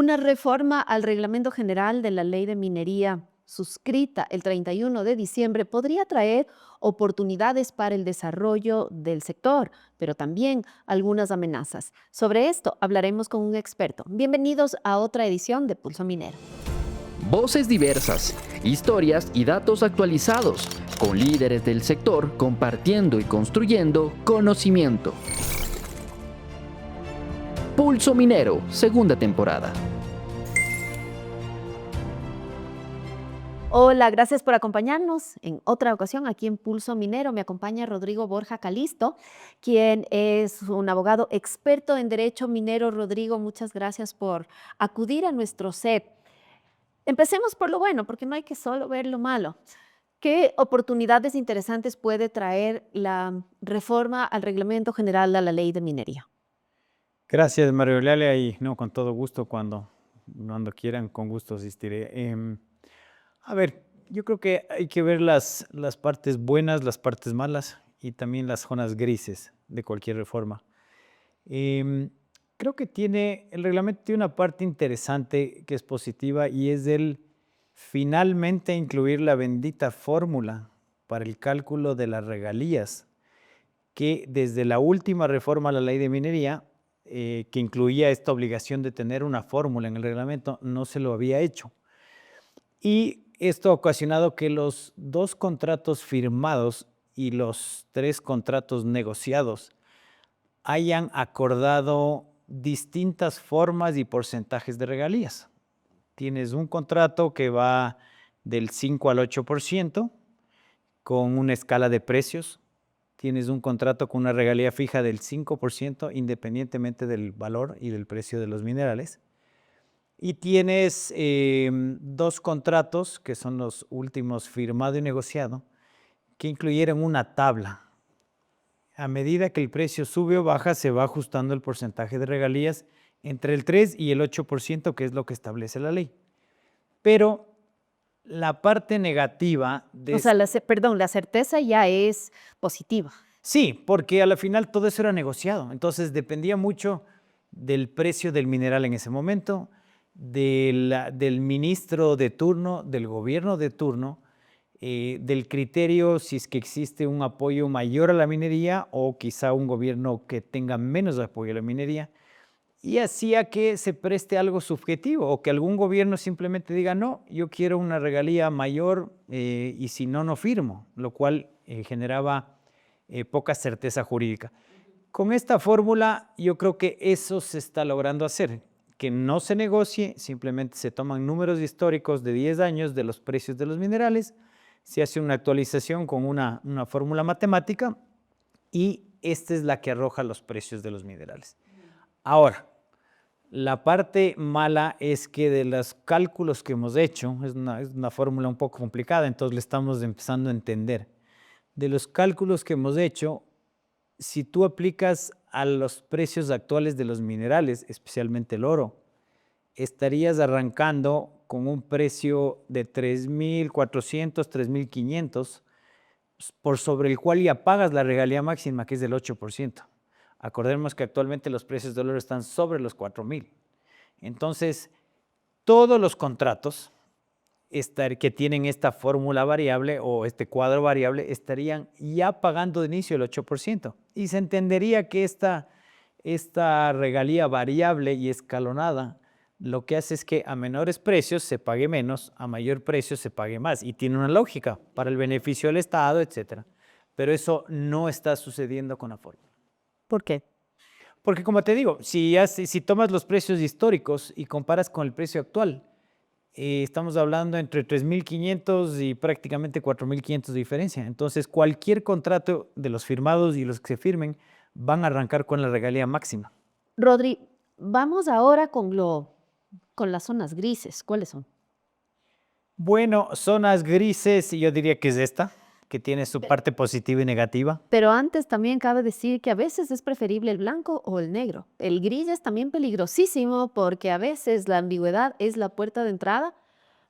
Una reforma al Reglamento General de la Ley de Minería, suscrita el 31 de diciembre, podría traer oportunidades para el desarrollo del sector, pero también algunas amenazas. Sobre esto hablaremos con un experto. Bienvenidos a otra edición de Pulso Minero. Voces diversas, historias y datos actualizados, con líderes del sector compartiendo y construyendo conocimiento. Pulso Minero, segunda temporada. Hola, gracias por acompañarnos en otra ocasión aquí en Pulso Minero. Me acompaña Rodrigo Borja Calisto, quien es un abogado experto en derecho minero. Rodrigo, muchas gracias por acudir a nuestro set. Empecemos por lo bueno, porque no hay que solo ver lo malo. ¿Qué oportunidades interesantes puede traer la reforma al Reglamento General de la Ley de Minería? Gracias, Mario Leale, y no, con todo gusto, cuando quieran, con gusto asistiré. A ver, yo creo que hay que ver las partes buenas, las partes malas y también las zonas grises de cualquier reforma. Em, Creo que el reglamento tiene una parte interesante que es positiva y es el finalmente incluir la bendita fórmula para el cálculo de las regalías, que desde la última reforma a la ley de minería, que incluía esta obligación de tener una fórmula en el reglamento, no se lo había hecho. Y esto ha ocasionado que los 2 contratos firmados y los 3 contratos negociados hayan acordado distintas formas y porcentajes de regalías. Tienes un contrato que va del 5 al 8% con una escala de precios. Tienes un contrato con una regalía fija del 5% independientemente del valor y del precio de los minerales. Y tienes 2 contratos, que son los últimos firmado y negociado, que incluyeron una tabla. A medida que el precio sube o baja, se va ajustando el porcentaje de regalías entre el 3 y el 8%, que es lo que establece la ley. Pero la parte negativa de... O sea, la certeza ya es positiva. Sí, porque a la final todo eso era negociado, entonces dependía mucho del precio del mineral en ese momento, del ministro de turno, del gobierno de turno, del criterio si es que existe un apoyo mayor a la minería o quizá un gobierno que tenga menos apoyo a la minería, y hacía que se preste algo subjetivo o que algún gobierno simplemente diga, no, yo quiero una regalía mayor y si no, no firmo, lo cual generaba poca certeza jurídica. Con esta fórmula yo creo que eso se está logrando hacer, que no se negocie, simplemente se toman números históricos de 10 años de los precios de los minerales, se hace una actualización con una fórmula matemática y esta es la que arroja los precios de los minerales. Ahora, la parte mala es que de los cálculos que hemos hecho, es una fórmula un poco complicada, entonces le estamos empezando a entender. De los cálculos que hemos hecho, si tú aplicas a los precios actuales de los minerales, especialmente el oro, estarías arrancando con un precio de 3.400, 3.500, por sobre el cual ya pagas la regalía máxima, que es del 8%. Acordemos que actualmente los precios del oro están sobre los 4.000. Entonces, todos los contratos que tienen esta fórmula variable o este cuadro variable estarían ya pagando de inicio el 8%. Y se entendería que esta regalía variable y escalonada lo que hace es que a menores precios se pague menos, a mayor precio se pague más. Y tiene una lógica para el beneficio del Estado, etc. Pero eso no está sucediendo con la fórmula. ¿Por qué? Porque como te digo, si tomas los precios históricos y comparas con el precio actual, estamos hablando entre 3.500 y prácticamente 4.500 de diferencia. Entonces, cualquier contrato de los firmados y los que se firmen van a arrancar con la regalía máxima. Rodri, vamos ahora con las zonas grises. ¿Cuáles son? Bueno, zonas grises, yo diría que es esta, que tiene su parte positiva y negativa. Pero antes también cabe decir que a veces es preferible el blanco o el negro. El gris es también peligrosísimo porque a veces la ambigüedad es la puerta de entrada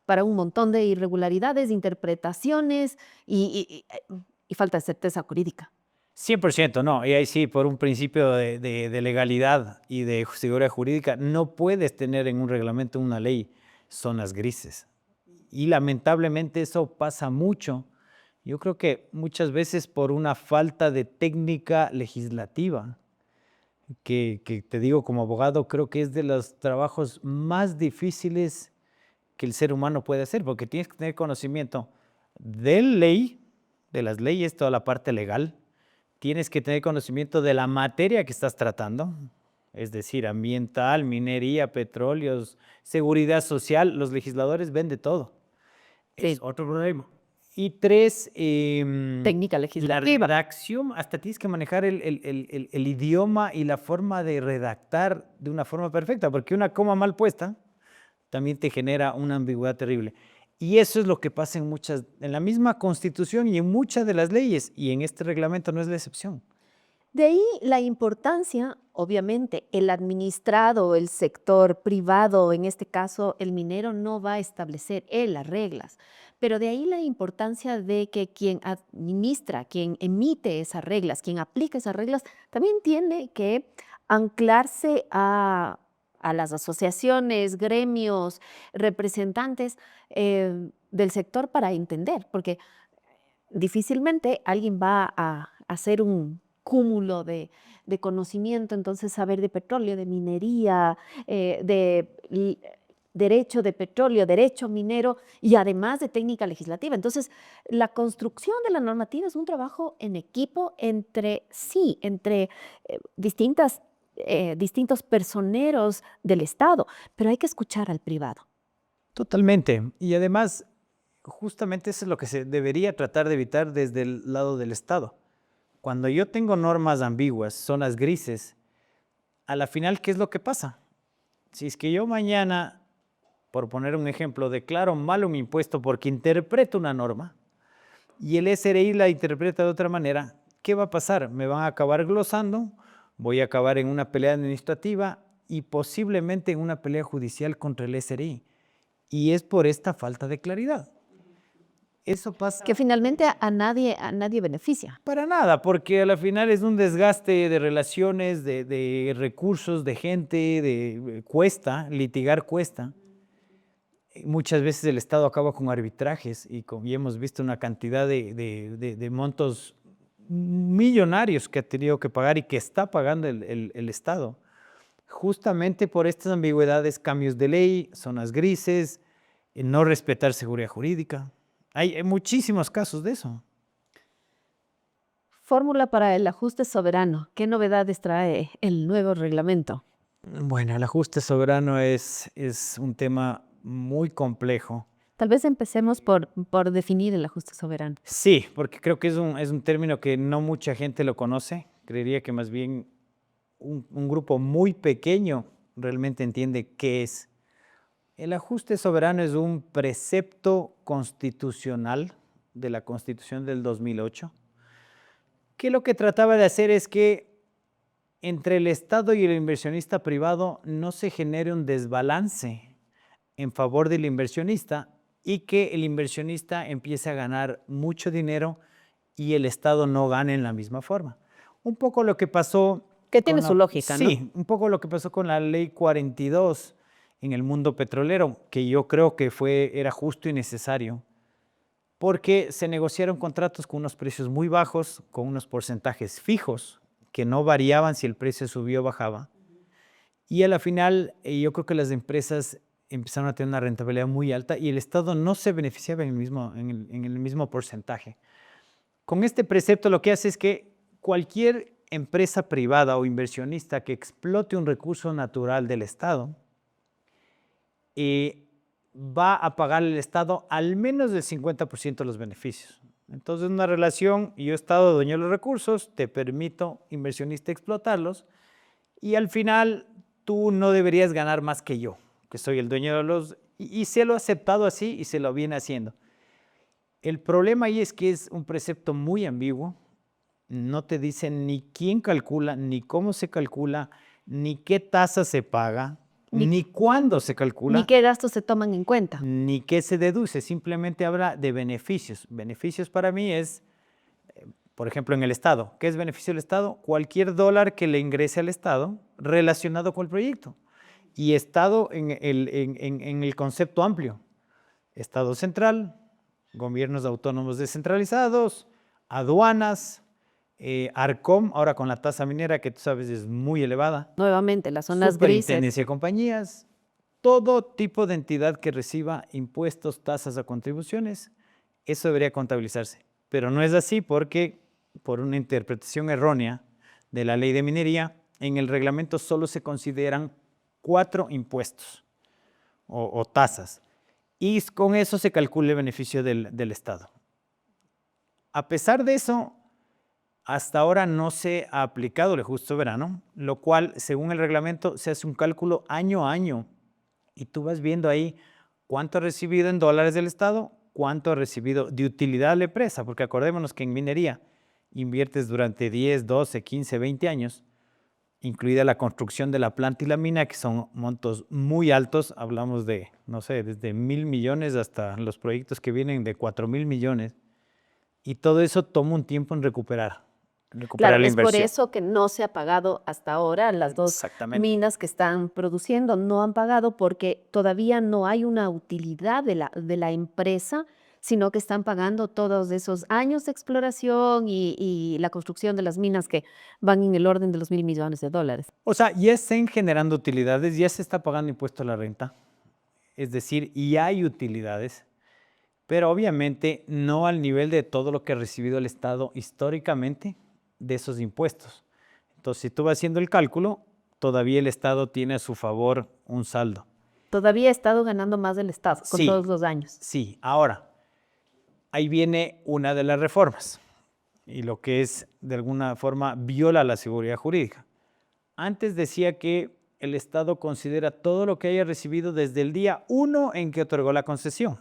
para un montón de irregularidades, interpretaciones y falta de certeza jurídica. 100% no, y ahí sí, por un principio de legalidad y de seguridad jurídica, no puedes tener en un reglamento, una ley, zonas grises. Y lamentablemente eso pasa mucho. Yo creo que muchas veces por una falta de técnica legislativa, que te digo como abogado, creo que es de los trabajos más difíciles que el ser humano puede hacer, porque tienes que tener conocimiento de ley, de las leyes, toda la parte legal. Tienes que tener conocimiento de la materia que estás tratando, es decir, ambiental, minería, petróleos, seguridad social. Los legisladores ven de todo. Es Sí. otro problema. Y tres, Técnica la legislativa. redacción, hasta tienes que manejar el idioma y la forma de redactar de una forma perfecta, porque una coma mal puesta también te genera una ambigüedad terrible. Y eso es lo que pasa en la misma Constitución y en muchas de las leyes, y en este reglamento no es la excepción. De ahí la importancia, obviamente, el administrado, el sector privado, en este caso el minero, no va a establecer él las reglas, pero de ahí la importancia de que quien administra, quien emite esas reglas, quien aplica esas reglas, también tiene que anclarse a las asociaciones, gremios, representantes del sector para entender, porque difícilmente alguien va a hacer un cúmulo de conocimiento, entonces saber de petróleo, de minería, derecho de petróleo, derecho minero y además de técnica legislativa. Entonces, la construcción de la normativa es un trabajo en equipo entre distintos personeros del Estado, pero hay que escuchar al privado. Totalmente. Y además, justamente eso es lo que se debería tratar de evitar desde el lado del Estado. Cuando yo tengo normas ambiguas, zonas grises, a la final, ¿qué es lo que pasa? Si es que yo mañana, por poner un ejemplo, declaro mal un impuesto porque interpreto una norma y el SRI la interpreta de otra manera, ¿qué va a pasar? Me van a acabar glosando, voy a acabar en una pelea administrativa y posiblemente en una pelea judicial contra el SRI. Y es por esta falta de claridad. Eso pasa Que finalmente a nadie beneficia. para nada, porque a la final es un desgaste de relaciones, de recursos, de gente, cuesta, litigar cuesta. Muchas veces el Estado acaba con arbitrajes y hemos visto una cantidad de montos millonarios que ha tenido que pagar y que está pagando el Estado, justamente por estas ambigüedades, cambios de ley, zonas grises, no respetar seguridad jurídica. Hay muchísimos casos de eso. Fórmula para el ajuste soberano. ¿Qué novedades trae el nuevo reglamento? Bueno, el ajuste soberano es un tema muy complejo. Tal vez empecemos por definir el ajuste soberano. Sí, porque creo que es un término que no mucha gente lo conoce. Creería que más bien un grupo muy pequeño realmente entiende qué es. El ajuste soberano es un precepto constitucional de la Constitución del 2008, que lo que trataba de hacer es que entre el Estado y el inversionista privado no se genere un desbalance en favor del inversionista y que el inversionista empiece a ganar mucho dinero y el Estado no gane en la misma forma. Un poco lo que pasó... Que tiene su lógica, ¿no? Sí, un poco lo que pasó con la Ley 42 en el mundo petrolero, que yo creo que era justo y necesario, porque se negociaron contratos con unos precios muy bajos, con unos porcentajes fijos, que no variaban si el precio subió o bajaba. Y a la final, yo creo que las empresas empezaron a tener una rentabilidad muy alta y el Estado no se beneficiaba en el mismo porcentaje. Con este precepto lo que hace es que cualquier empresa privada o inversionista que explote un recurso natural del Estado va a pagar al Estado al menos del 50% de los beneficios. Entonces, una relación, yo Estado dueño de los recursos, te permito, inversionista, explotarlos y al final tú no deberías ganar más que yo, que soy el dueño de los... Y se lo ha aceptado así y se lo viene haciendo. El problema ahí es que es un precepto muy ambiguo, no te dicen ni quién calcula, ni cómo se calcula, ni qué tasa se paga, ni cuándo se calcula. Ni qué gastos se toman en cuenta. Ni qué se deduce, simplemente habla de beneficios. Beneficios para mí es Por ejemplo, en el Estado. ¿Qué es beneficio del Estado? Cualquier dólar que le ingrese al Estado relacionado con el proyecto. Y Estado en el concepto amplio. Estado central, gobiernos autónomos descentralizados, aduanas, Arcom, ahora con la tasa minera que tú sabes es muy elevada, Nuevamente, las zonas grises. superintendencia de compañías, todo tipo de entidad que reciba impuestos, tasas o contribuciones, eso debería contabilizarse. Pero no es así porque, por una interpretación errónea de la ley de minería, en el reglamento solo se consideran 4 impuestos o tasas. Y con eso se calcula el beneficio del Estado. A pesar de eso, hasta ahora no se ha aplicado el ajuste soberano, lo cual, según el reglamento, se hace un cálculo año a año. Y tú vas viendo ahí cuánto ha recibido en dólares del Estado, cuánto ha recibido de utilidad a la empresa, porque acordémonos que en minería inviertes durante 10, 12, 15, 20 años, incluida la construcción de la planta y la mina, que son montos muy altos, hablamos de, no sé, desde 1.000 millones hasta los proyectos que vienen de 4.000 millones, y todo eso toma un tiempo en recuperar Claro, la es por inversión. eso que no se ha pagado hasta ahora. Las dos Exactamente. minas que están produciendo no han pagado porque todavía no hay una utilidad de la empresa, sino que están pagando todos esos años de exploración y la construcción de las minas que van en el orden de los $1.000 millones de dólares. O sea, ya están generando utilidades, ya se está pagando impuesto a la renta, es decir, ya hay utilidades, pero obviamente no al nivel de todo lo que ha recibido el Estado históricamente de esos impuestos. Entonces, si tú vas haciendo el cálculo, todavía el Estado tiene a su favor un saldo. Todavía ha estado ganando más del Estado con Sí. todos los años. Sí, ahora, ahí viene una de las reformas y lo que es, de alguna forma, viola la seguridad jurídica. Antes decía que el Estado considera todo lo que haya recibido desde el día 1 en que otorgó la concesión.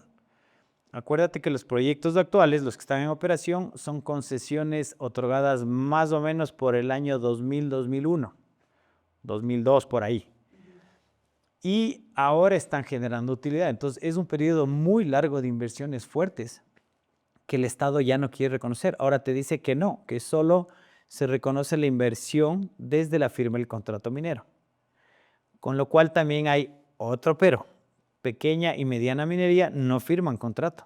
Acuérdate que los proyectos actuales, los que están en operación, son concesiones otorgadas más o menos por el año 2000, 2001, 2002, por ahí. Y ahora están generando utilidad. Entonces, es un periodo muy largo de inversiones fuertes que el Estado ya no quiere reconocer. Ahora te dice que no, que solo se reconoce la inversión desde la firma del contrato minero. Con lo cual también hay otro pero. Pequeña y mediana minería no firman contrato.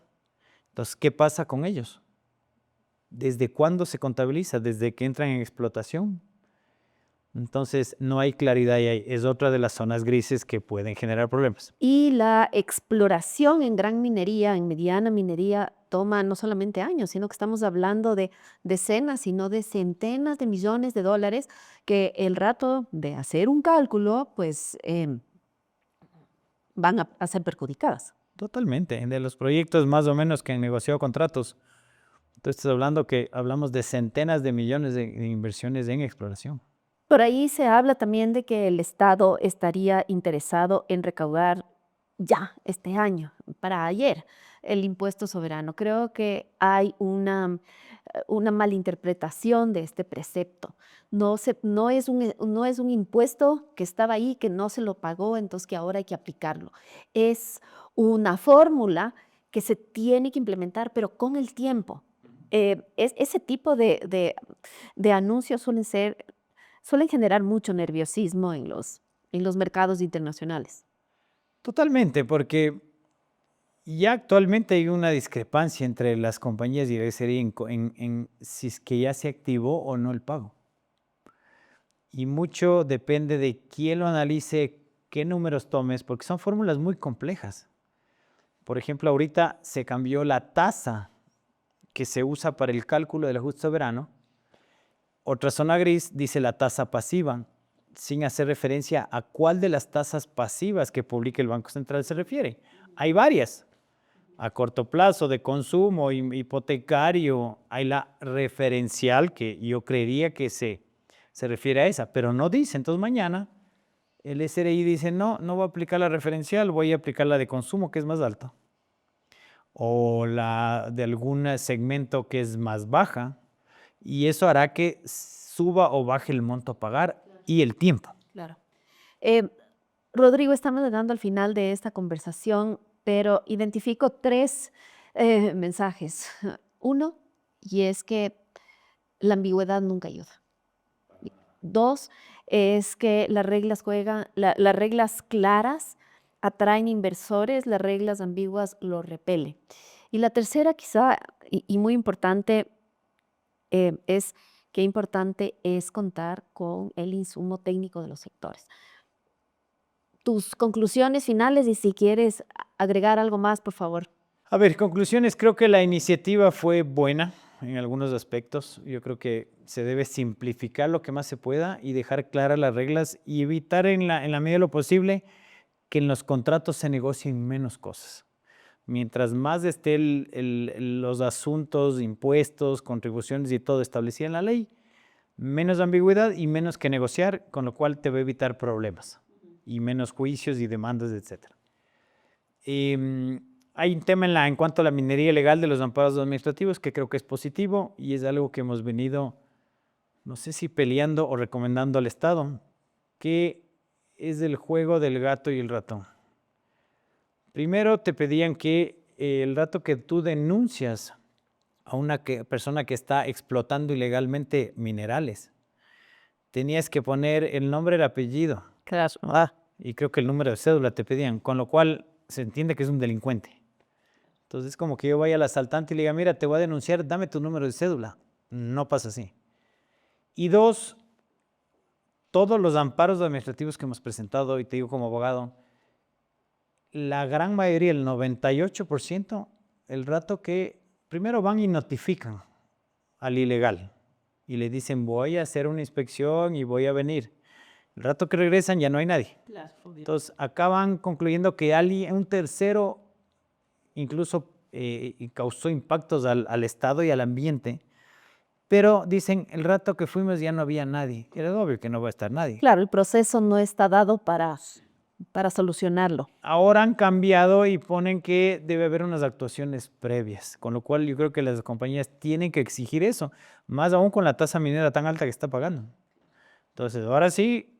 Entonces, ¿qué pasa con ellos? ¿Desde cuándo se contabiliza? ¿Desde que entran en explotación? Entonces, no hay claridad y es otra de las zonas grises que pueden generar problemas. Y la exploración en gran minería, en mediana minería, toma no solamente años, sino que estamos hablando de decenas, sino de centenas de millones de dólares que el rato de hacer un cálculo, pues van a ser perjudicadas. Totalmente. De los proyectos más o menos que han negociado contratos, tú estás hablando que hablamos de centenas de millones de inversiones en exploración. Por ahí se habla también de que el Estado estaría interesado en recaudar ya este año, para ayer, el impuesto soberano. Creo que hay una malinterpretación de este precepto. No es un impuesto que estaba ahí, que no se lo pagó, entonces que ahora hay que aplicarlo. Es una fórmula que se tiene que implementar, pero con el tiempo. Ese tipo de anuncios suelen generar mucho nerviosismo en los mercados internacionales. Totalmente, porque ya actualmente hay una discrepancia entre las compañías y la serie en si es que ya se activó o no el pago. Y mucho depende de quién lo analice, qué números tomes, porque son fórmulas muy complejas. Por ejemplo, ahorita se cambió la tasa que se usa para el cálculo del ajuste soberano. Otra zona gris dice la tasa pasiva, sin hacer referencia a cuál de las tasas pasivas que publica el Banco Central se refiere. Hay varias. A corto plazo, de consumo, hipotecario, hay la referencial, que yo creería que se refiere a esa, pero no dice. Entonces mañana el SRI dice, no voy a aplicar la referencial, voy a aplicar la de consumo, que es más alta. O la de algún segmento que es más baja. Y eso hará que suba o baje el monto a pagar y el tiempo. Claro. Rodrigo, estamos llegando al final de esta conversación, pero identifico 3 mensajes. Uno, y es que la ambigüedad nunca ayuda. Dos, es que las reglas las reglas claras atraen inversores, las reglas ambiguas los repelen. Y la tercera, quizá, y muy importante, es qué importante es contar con el insumo técnico de los sectores. Tus conclusiones finales y si quieres agregar algo más, por favor. A ver, conclusiones, creo que la iniciativa fue buena en algunos aspectos. Yo creo que se debe simplificar lo que más se pueda y dejar claras las reglas y evitar en la medida de lo posible que en los contratos se negocien menos cosas. Mientras más esté los asuntos, impuestos, contribuciones y todo establecido en la ley, menos ambigüedad y menos que negociar, con lo cual te va a evitar problemas y menos juicios y demandas, etc. Hay un tema en cuanto a la minería ilegal de los amparos administrativos que creo que es positivo y es algo que hemos venido, no sé si peleando o recomendando al Estado, que es el juego del gato y el ratón. Primero te pedían que el rato que tú denuncias a una persona que está explotando ilegalmente minerales, tenías que poner el nombre, el apellido. Claro. Y creo que el número de cédula te pedían, con lo cual se entiende que es un delincuente. Entonces, como que yo vaya al asaltante y le diga, mira, te voy a denunciar, dame tu número de cédula. No pasa así. Y dos, todos los amparos administrativos que hemos presentado, y te digo como abogado, la gran mayoría, el 98%, el rato que primero van y notifican al ilegal y le dicen, voy a hacer una inspección y voy a venir. El rato que regresan ya no hay nadie. Claro. Entonces, acaban concluyendo que un tercero incluso causó impactos al Estado y al ambiente, pero dicen, el rato que fuimos ya no había nadie. Era obvio que no va a estar nadie. Claro, el proceso no está dado para solucionarlo. Ahora han cambiado y ponen que debe haber unas actuaciones previas, con lo cual yo creo que las compañías tienen que exigir eso, más aún con la tasa minera tan alta que está pagando. Entonces, ahora sí,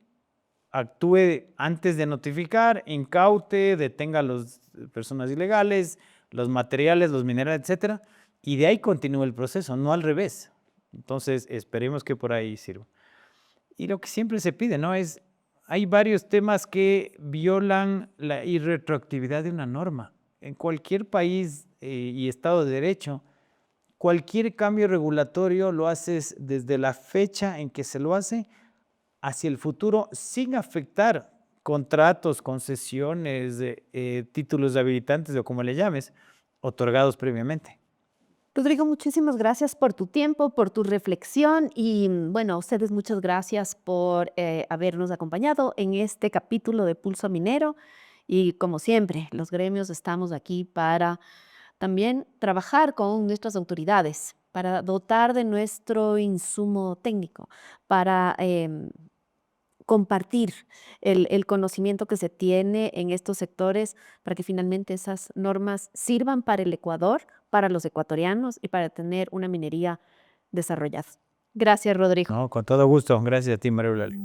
actúe antes de notificar, incaute, detenga a las personas ilegales, los materiales, los minerales, etcétera, y de ahí continúe el proceso, no al revés. Entonces, esperemos que por ahí sirva. Y lo que siempre se pide, ¿no? Hay varios temas que violan la irretroactividad de una norma. En cualquier país y Estado de Derecho, cualquier cambio regulatorio lo haces desde la fecha en que se lo hace hacia el futuro sin afectar contratos, concesiones, títulos habilitantes o como le llames, otorgados previamente. Rodrigo, muchísimas gracias por tu tiempo, por tu reflexión y bueno, a ustedes muchas gracias por habernos acompañado en este capítulo de Pulso Minero y como siempre, los gremios estamos aquí para también trabajar con nuestras autoridades, para dotar de nuestro insumo técnico, para compartir el conocimiento que se tiene en estos sectores para que finalmente esas normas sirvan para el Ecuador, para los ecuatorianos y para tener una minería desarrollada. Gracias, Rodrigo. No, con todo gusto. Gracias a ti, María Eulalia.